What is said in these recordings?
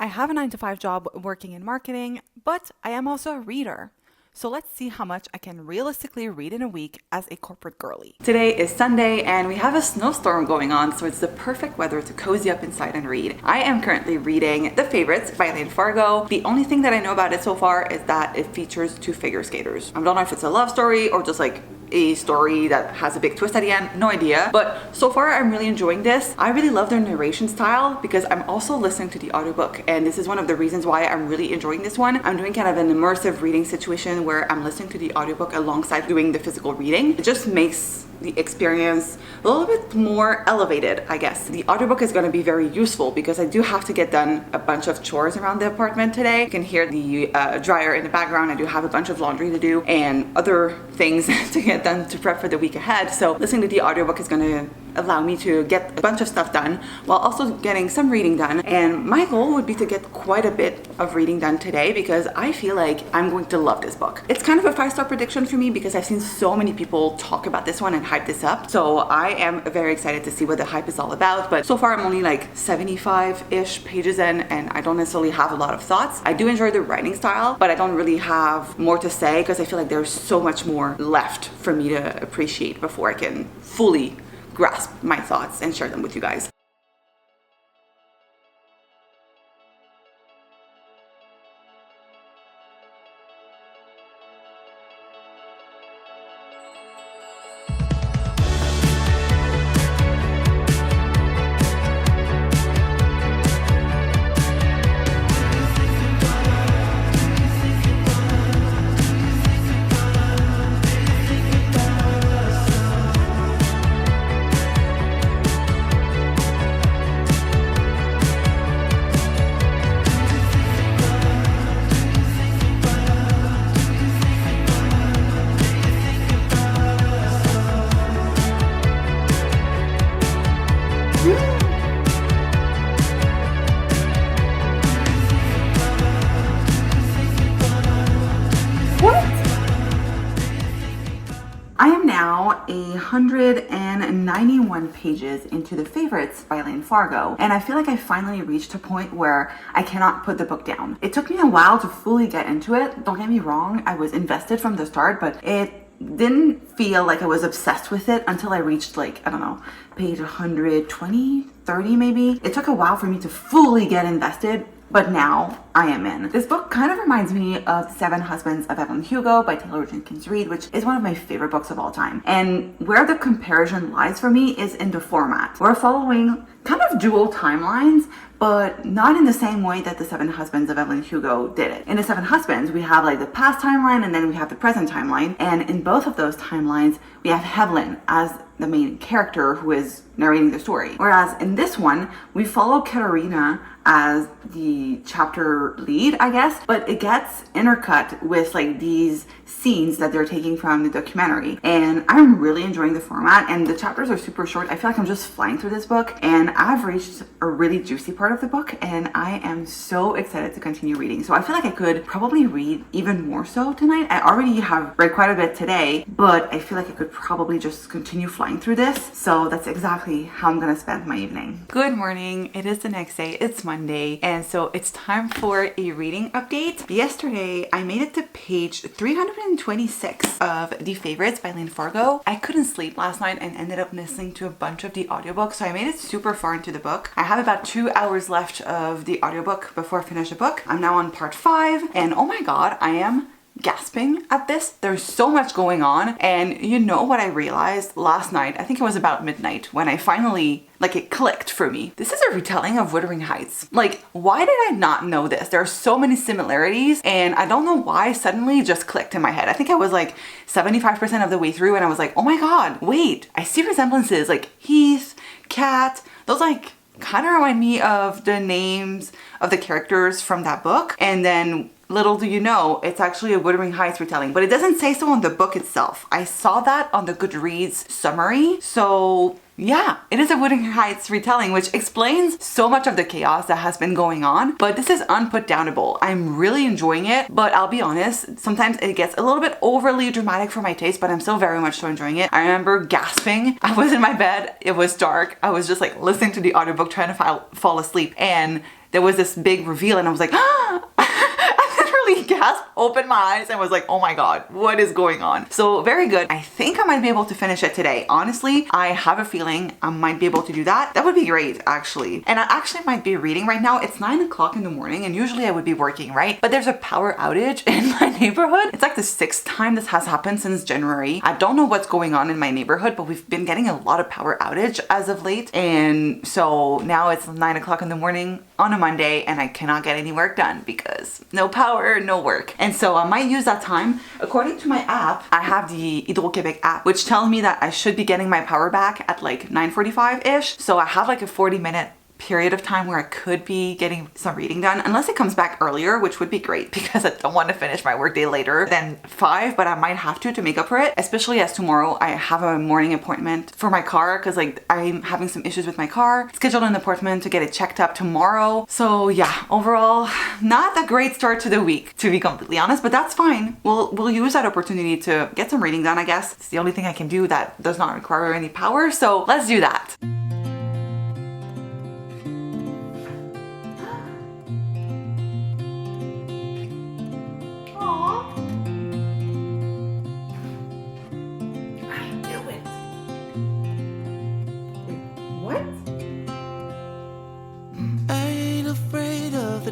I have a 9 to 5 job working in marketing, but I am also a reader. So let's see how much I can realistically read in a week as a corporate girly. Today is Sunday and we have a snowstorm going on, so it's the perfect weather to cozy up inside and read. I am currently reading The Favorites by Lane Fargo. The only thing that I know about it so far is that it features two figure skaters. I don't know if it's a love story or just like a story that has a big twist at the end, no idea. But so far I'm really enjoying this. I really love their narration style because I'm also listening to the audiobook, and this is one of the reasons why I'm really enjoying this one. I'm doing kind of an immersive reading situation where I'm listening to the audiobook alongside doing the physical reading. It just makes the experience a little bit more elevated, I guess. The audiobook is going to be very useful because I do have to get done a bunch of chores around the apartment today. You can hear the dryer in the background. I do have a bunch of laundry to do and other things to get done to prep for the week ahead. So listening to the audiobook is going to allow me to get a bunch of stuff done while also getting some reading done. And my goal would be to get quite a bit of reading done today because I feel like I'm going to love this book. It's kind of a 5-star prediction for me because I've seen so many people talk about this one and hype this up. So I am very excited to see what the hype is all about. But so far I'm only like 75-ish pages in and I don't necessarily have a lot of thoughts. I do enjoy the writing style, but I don't really have more to say because I feel like there's so much more left for me to appreciate before I can fully grasp my thoughts and share them with you guys. I am now 191 pages into The Favorites by Lane Fargo, and I feel like I finally reached a point where I cannot put the book down. It took me a while to fully get into it. Don't get me wrong, I was invested from the start, but it didn't feel like I was obsessed with it until I reached like, I don't know, page 120, 30 maybe. It took a while for me to fully get invested, but now I am in. This book kind of reminds me of The 7 Husbands of Evelyn Hugo by Taylor Jenkins Reid, which is one of my favorite books of all time. And where the comparison lies for me is in the format. We're following kind of dual timelines, but not in the same way that The 7 Husbands of Evelyn Hugo did it. In The 7 Husbands, we have like the past timeline and then we have the present timeline. And in both of those timelines, we have Evelyn as the main character who is narrating the story. Whereas in this one, we follow Katerina as the chapter lead, I guess, but it gets intercut with like these scenes that they're taking from the documentary. And I'm really enjoying the format, and the chapters are super short. I feel like I'm just flying through this book, and I've reached a really juicy part of the book, and I am so excited to continue reading. So I feel like I could probably read even more so tonight. I already have read quite a bit today, but I feel like I could probably just continue flying through this. So that's exactly how I'm gonna spend my evening. Good morning. It is the next day. It's Monday, and so it's time for a reading update. Yesterday, I made it to page 326 of The Favorites by Lane Fargo. I couldn't sleep last night and ended up listening to a bunch of the audiobooks, so I made it super far into the book. I have about 2 hours left of the audiobook before I finish the book. I'm now on part 5, and oh my god, I am gasping at this. There's so much going on, and you know what I realized last night? I think it was about midnight when I finally, like, it clicked for me. This is a retelling of Wuthering Heights. Like, why did I not know this? There are so many similarities, and I don't know why suddenly it just clicked in my head. I think I was like 75% of the way through, and I was like, oh my god, wait, I see resemblances, like Heath, Kat, those like kind of remind me of the names of the characters from that book. And then little do you know, it's actually a Wuthering Heights retelling, but it doesn't say so on the book itself. I saw that on the Goodreads summary. So yeah, it is a Wuthering Heights retelling, which explains so much of the chaos that has been going on, but this is unputdownable. I'm really enjoying it, but I'll be honest, sometimes it gets a little bit overly dramatic for my taste, but I'm still very much so enjoying it. I remember gasping. I was in my bed, it was dark, I was just like listening to the audiobook trying to fall asleep, and there was this big reveal and I was like, ah! I literally gasped, opened my eyes and was like, oh my God, what is going on? So very good. I think I might be able to finish it today. Honestly, I have a feeling I might be able to do that. That would be great, actually. And I actually might be reading right now. It's 9 o'clock in the morning and usually I would be working, right? But there's a power outage in my neighborhood. It's like the 6th time this has happened since January. I don't know what's going on in my neighborhood, but we've been getting a lot of power outage as of late. And so now it's 9 o'clock in the morning on a Monday and I cannot get any work done because no power, no work. And so I might use that time. According to my app, I have the Hydro-Québec app, which tells me that I should be getting my power back at like 9:45-ish. So I have like a 40-minute period of time where I could be getting some reading done, unless it comes back earlier, which would be great because I don't want to finish my workday later than 5, but I might have to make up for it, especially as tomorrow I have a morning appointment for my car because like I'm having some issues with my car. Scheduled an appointment to get it checked up tomorrow. So yeah, overall, not a great start to the week, to be completely honest, but that's fine. We'll use that opportunity to get some reading done, I guess. It's the only thing I can do that does not require any power, so let's do that.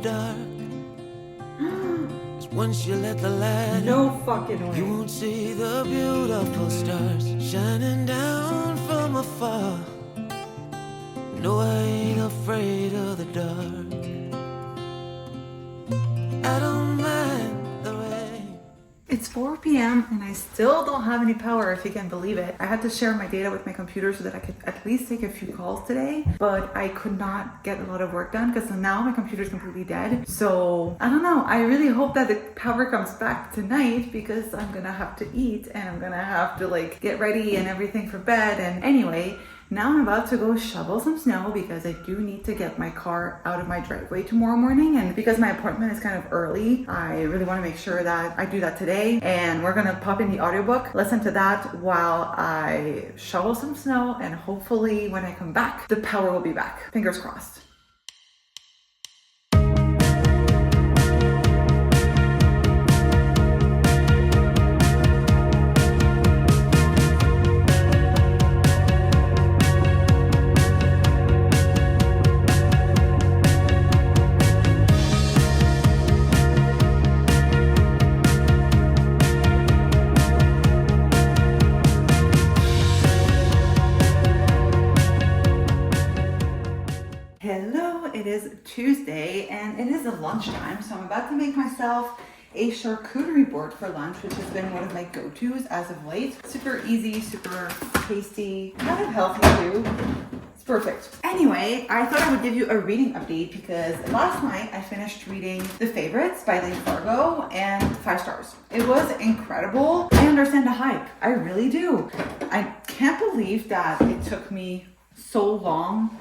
Dark. Once you let the light no fucking way. You won't see the beautiful stars shining down from afar. No, I ain't afraid of the dark. I don't mind the rain. It's 4 p.m. and I still don't have any power, if you can believe it. I had to share my data with my computer so that I could at least take a few calls today, but I could not get a lot of work done because now my computer is completely dead. So I don't know. I really hope that the power comes back tonight because I'm gonna have to eat and I'm gonna have to like get ready and everything for bed. And anyway, now I'm about to go shovel some snow because I do need to get my car out of my driveway tomorrow morning. And because my appointment is kind of early, I really want to make sure that I do that today. And we're gonna pop in the audiobook, listen to that while I shovel some snow. And hopefully when I come back, the power will be back. Fingers crossed. It is Tuesday and it is a lunchtime, so I'm about to make myself a charcuterie board for lunch, which has been one of my go-tos as of late. Super easy, super tasty, kind of healthy too. It's perfect. Anyway, I thought I would give you a reading update because last night I finished reading The Favorites by Lane Fargo and 5 stars. It was incredible. I understand the hype. I really do. I can't believe that it took me so long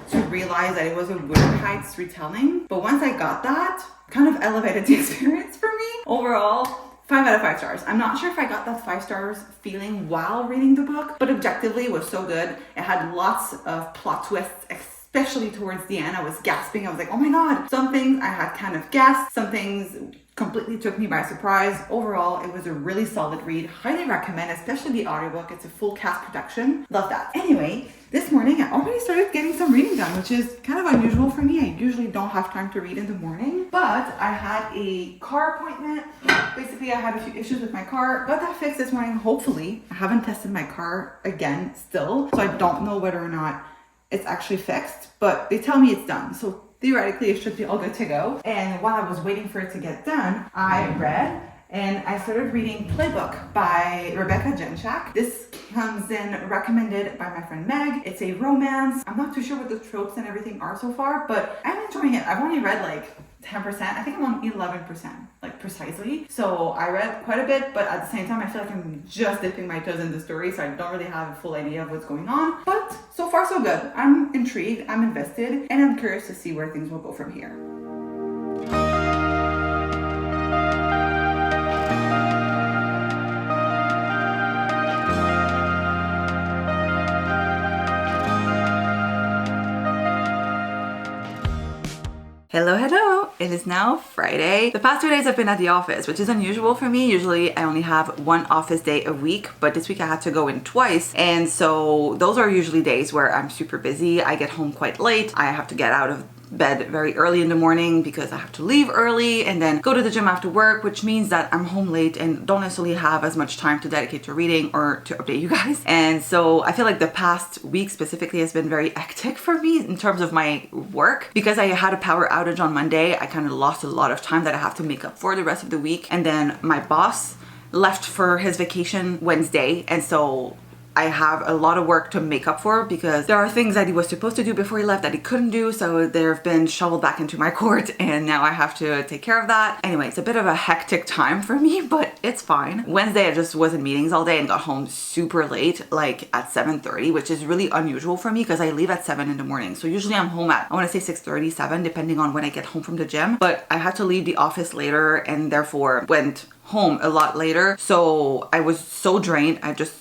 to realize that it was a Wuthering Heights retelling. But once I got that, kind of elevated the experience for me. Overall, 5 out of 5 stars. I'm not sure if I got that 5 stars feeling while reading the book, but objectively it was so good. It had lots of plot twists, especially towards the end. I was gasping. I was like, oh my God. Some things I had kind of guessed. Some things completely took me by surprise. Overall, it was a really solid read. Highly recommend, especially the audiobook. It's a full cast production. Love that. Anyway, this morning I already started getting some reading done, which is kind of unusual for me. I usually don't have time to read in the morning, but I had a car appointment. Basically, I had a few issues with my car. Got that fixed this morning, hopefully. I haven't tested my car again still, so I don't know whether or not it's actually fixed, but they tell me it's done. So theoretically, it should be all good to go. And while I was waiting for it to get done, I read and I started reading Playbook by Rebecca Genshak. This comes in recommended by my friend Meg. It's a romance. I'm not too sure what the tropes and everything are so far, but I'm enjoying it. I've only read like 10%. I think I'm on 11%, like precisely. So I read quite a bit, but at the same time, I feel like I'm just dipping my toes in the story, so I don't really have a full idea of what's going on. But so far, so good. I'm intrigued, I'm invested, and I'm curious to see where things will go from here. Hello. It is now Friday. The past 2 days I've been at the office, which is unusual for me. Usually I only have one office day a week, but this week I had to go in twice. And so those are usually days where I'm super busy. I get home quite late. I have to get out of bed very early in the morning because I have to leave early and then go to the gym after work, which means that I'm home late and don't necessarily have as much time to dedicate to reading or to update you guys. And so I feel like the past week specifically has been very hectic for me in terms of my work. Because I had a power outage on Monday, I kind of lost a lot of time that I have to make up for the rest of the week. And then my boss left for his vacation Wednesday, and so I have a lot of work to make up for because there are things that he was supposed to do before he left that he couldn't do, so they've been shoveled back into my court and now I have to take care of that. Anyway, it's a bit of a hectic time for me, but it's fine. Wednesday I just was in meetings all day and got home super late, like at 7:30, which is really unusual for me because I leave at 7 in the morning. So usually I'm home at, I want to say 6:30, 7, depending on when I get home from the gym. But I had to leave the office later and therefore went home a lot later. So I was so drained. I just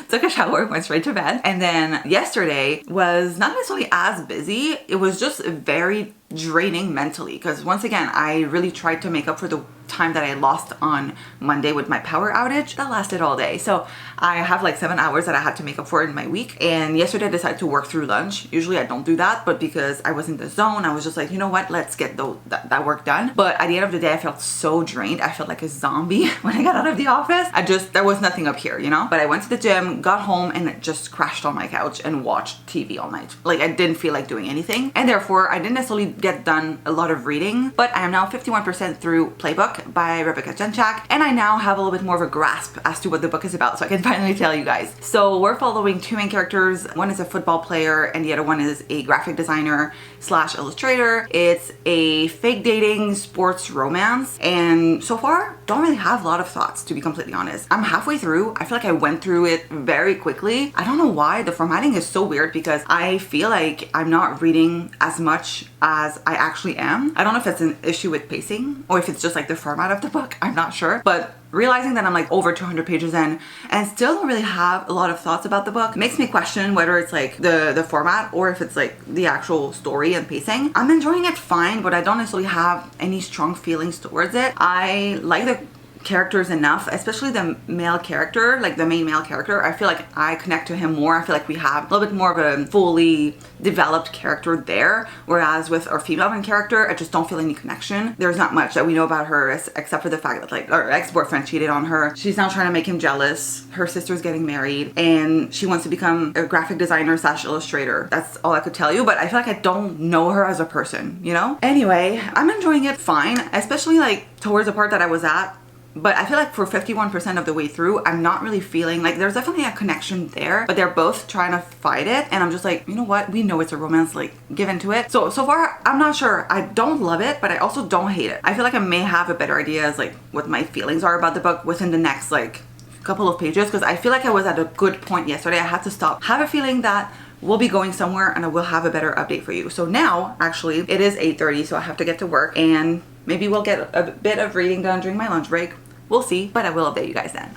took a shower, went straight to bed. And then yesterday was not necessarily as busy. It was just very draining mentally because once again, I really tried to make up for the time that I lost on Monday with my power outage. That lasted all day. So I have like 7 hours that I had to make up for in my week. And yesterday I decided to work through lunch. Usually I don't do that, but because I was in the zone, I was just like, you know what, let's get that work done. But at the end of the day, I felt so drained. I felt like a zombie when I got out of the office. There was nothing up here, you know? But I went to the gym, got home, and just crashed on my couch and watched TV all night. Like I didn't feel like doing anything. And therefore I didn't necessarily get done a lot of reading, but I am now 51% through Playbook by Rebecca Jenchak, and I now have a little bit more of a grasp as to what the book is about, so I can finally tell you guys. So we're following two main characters. One is a football player and the other one is a graphic designer slash illustrator. It's a fake dating sports romance, and so far don't really have a lot of thoughts, to be completely honest. I'm halfway through. I feel like I went through it very quickly. I don't know why. The formatting is so weird because I feel like I'm not reading as much as I actually am. I don't know if it's an issue with pacing or if it's just like the format of the book. I'm not sure, but realizing that I'm like over 200 pages in and still don't really have a lot of thoughts about the book makes me question whether it's like the format or if it's like the actual story and pacing. I'm enjoying it fine, but I don't necessarily have any strong feelings towards it. I like the characters enough, especially the male character, like the main male character. I feel like I connect to him more. I feel like we have a little bit more of a fully developed character there, whereas with our female main character, I just don't feel any connection. There's not much that we know about her except for the fact that like her ex-boyfriend cheated on her. She's now trying to make him jealous. Her sister's getting married and she wants to become a graphic designer slash illustrator. That's all I could tell you, but I feel like I don't know her as a person, you know? Anyway, I'm enjoying it fine, especially like towards the part that I was at. But I feel like for 51% of the way through, I'm not really feeling like there's definitely a connection there, but they're both trying to fight it. And I'm just like, you know what? We know it's a romance, like give into it. So far, I'm not sure. I don't love it, but I also don't hate it. I feel like I may have a better idea as like what my feelings are about the book within the next like couple of pages, because I feel like I was at a good point yesterday. I had to stop. Have a feeling that we'll be going somewhere and I will have a better update for you. So now, actually, it is 8:30, so I have to get to work and maybe we'll get a bit of reading done during my lunch break. We'll see, but I will update you guys then.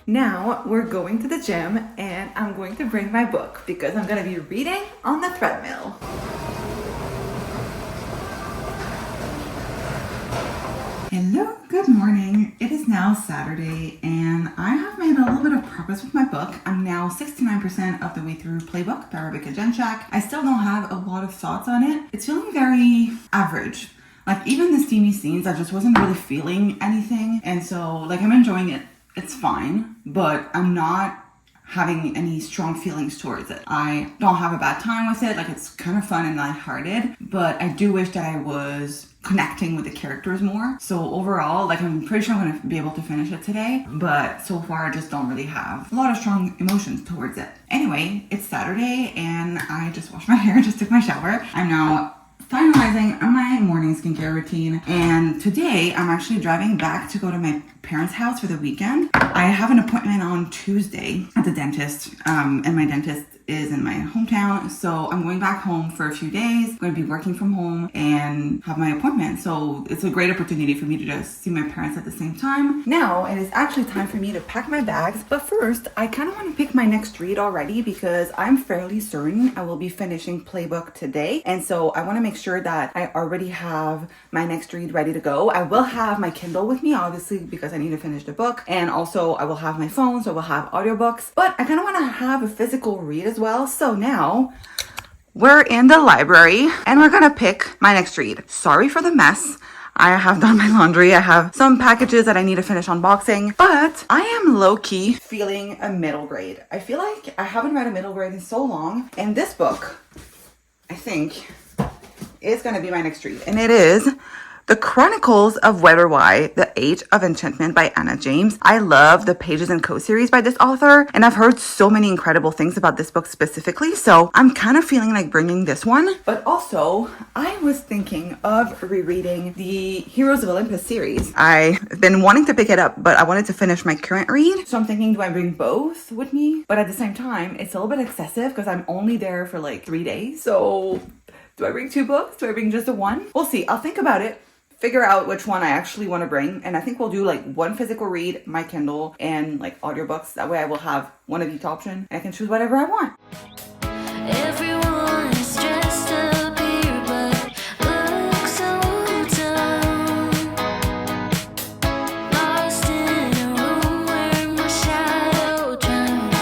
Now we're going to the gym and I'm going to bring my book because I'm going to be reading on the treadmill. Hello, good morning. It is now Saturday and I have made a little bit of progress with my book. I'm now 69% of the way through Playbook by Rebecca Jenchak. I still don't have a lot of thoughts on it. It's feeling very average. Like even the steamy scenes, I just wasn't really feeling anything. And so like I'm enjoying it. It's fine, but I'm not having any strong feelings towards it. I don't have a bad time with it. Like it's kind of fun and lighthearted, but I do wish that I was connecting with the characters more. So overall, like I'm pretty sure I'm gonna be able to finish it today, but so far I just don't really have a lot of strong emotions towards it. Anyway, it's Saturday and I just washed my hair, just took my shower. I'm now finalizing my morning skincare routine, and today I'm actually driving back to go to my parents' house for the weekend. I have an appointment on Tuesday at the dentist, and my dentist is in my hometown, so I'm going back home for a few days. I'm going to be working from home and have my appointment, so it's a great opportunity for me to just see my parents at the same time. Now it is actually time for me to pack my bags, but first I kind of want to pick my next read already because I'm fairly certain I will be finishing Playbook today, and so I want to make sure that I already have my next read ready to go. I will have my Kindle with me, obviously, because I need to finish the book, and also I will have my phone, so I will have audiobooks, but I kind of want to have a physical read as well. So now we're in the library and we're gonna pick my next read. Sorry for the mess. I have done my laundry. I have some packages that I need to finish unboxing, but I am low-key feeling a middle grade. I feel like I haven't read a middle grade in so long, and this book, I think, is gonna be my next read, and it is The Chronicles of Weatherby, The Age of Enchantment by Anna James. I love the Pages and Co series by this author, and I've heard so many incredible things about this book specifically, so I'm kind of feeling like bringing this one. But also, I was thinking of rereading the Heroes of Olympus series. I've been wanting to pick it up, but I wanted to finish my current read, so I'm thinking, do I bring both with me? But at the same time, it's a little bit excessive because I'm only there for like 3 days, so do I bring 2 books? Do I bring just the one? We'll see. I'll think about it, figure out which one I actually want to bring, and I think we'll do like one physical read, my Kindle, and like audiobooks. That way I will have one of each option and I can choose whatever I want. Everyone is stressed up here, but looks so dumb. Lost in a room where my shadow drowns.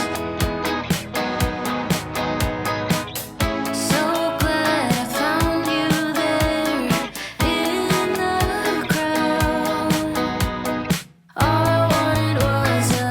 So glad I found you there in the crowd. All I wanted was a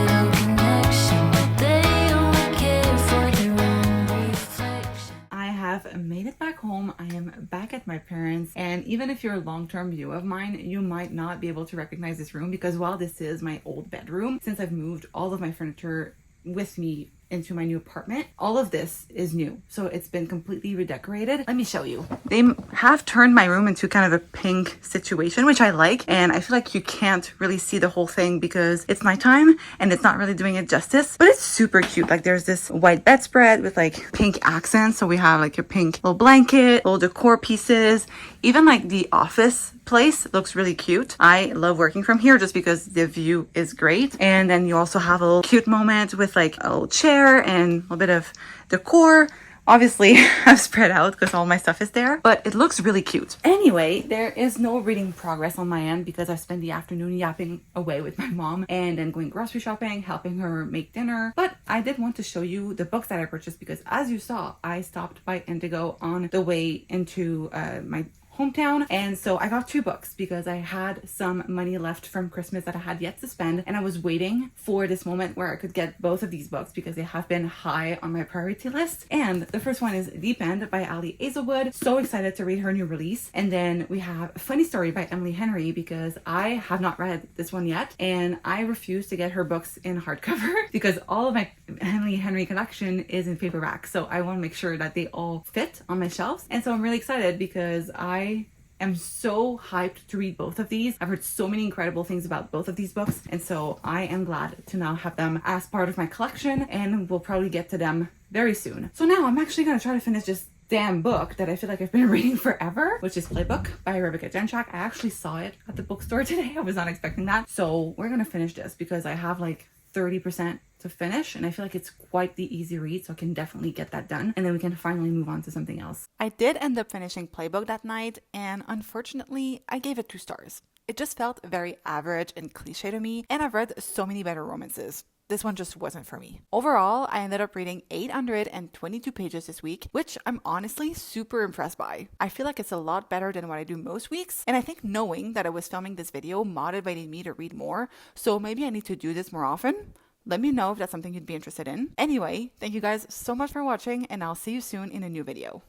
little connection, but they only care for their own reflection. I have made it back home. I am back at my parents', and even if you're a long-term viewer of mine, you might not be able to recognize this room because while this is my old bedroom, since I've moved all of my furniture with me into my new apartment, all of this is new, so it's been completely redecorated. Let me show you. They have turned my room into kind of a pink situation, which I like, and I feel like you can't really see the whole thing because it's nighttime and it's not really doing it justice, but it's super cute. Like there's this white bedspread with like pink accents, so we have like a pink little blanket, little decor pieces, even like the office place looks really cute. I love working from here just because the view is great. And then you also have a little cute moment with like a little chair and a little bit of decor. Obviously, I've spread out because all my stuff is there, but it looks really cute. Anyway, there is no reading progress on my end because I spent the afternoon yapping away with my mom and then going grocery shopping, helping her make dinner. But I did want to show you the books that I purchased because as you saw, I stopped by Indigo on the way into my hometown, and so I got 2 books because I had some money left from Christmas that I had yet to spend, and I was waiting for this moment where I could get both of these books because they have been high on my priority list. And the first one is Deep End by Ali Hazelwood. So excited to read her new release. And then we have Funny Story by Emily Henry because I have not read this one yet, and I refuse to get her books in hardcover because all of my Emily Henry collection is in paperback, so I want to make sure that they all fit on my shelves. And so I'm really excited because I am so hyped to read both of these. I've heard so many incredible things about both of these books, and so I am glad to now have them as part of my collection, and we'll probably get to them very soon. So now I'm actually going to try to finish this damn book that I feel like I've been reading forever, which is Playbook by Rebecca Genchak. I actually saw it at the bookstore today. I was not expecting that. So we're going to finish this because I have like 30% to finish, and I feel like it's quite the easy read, so I can definitely get that done, and then we can finally move on to something else. I did end up finishing Playbook that night, and unfortunately I gave it 2 stars. It just felt very average and cliche to me, and I've read so many better romances. This one just wasn't for me. Overall, I ended up reading 822 pages this week, which I'm honestly super impressed by. I feel like it's a lot better than what I do most weeks, and I think knowing that I was filming this video motivated me to read more, so maybe I need to do this more often. Let me know if that's something you'd be interested in. Anyway, thank you guys so much for watching, and I'll see you soon in a new video.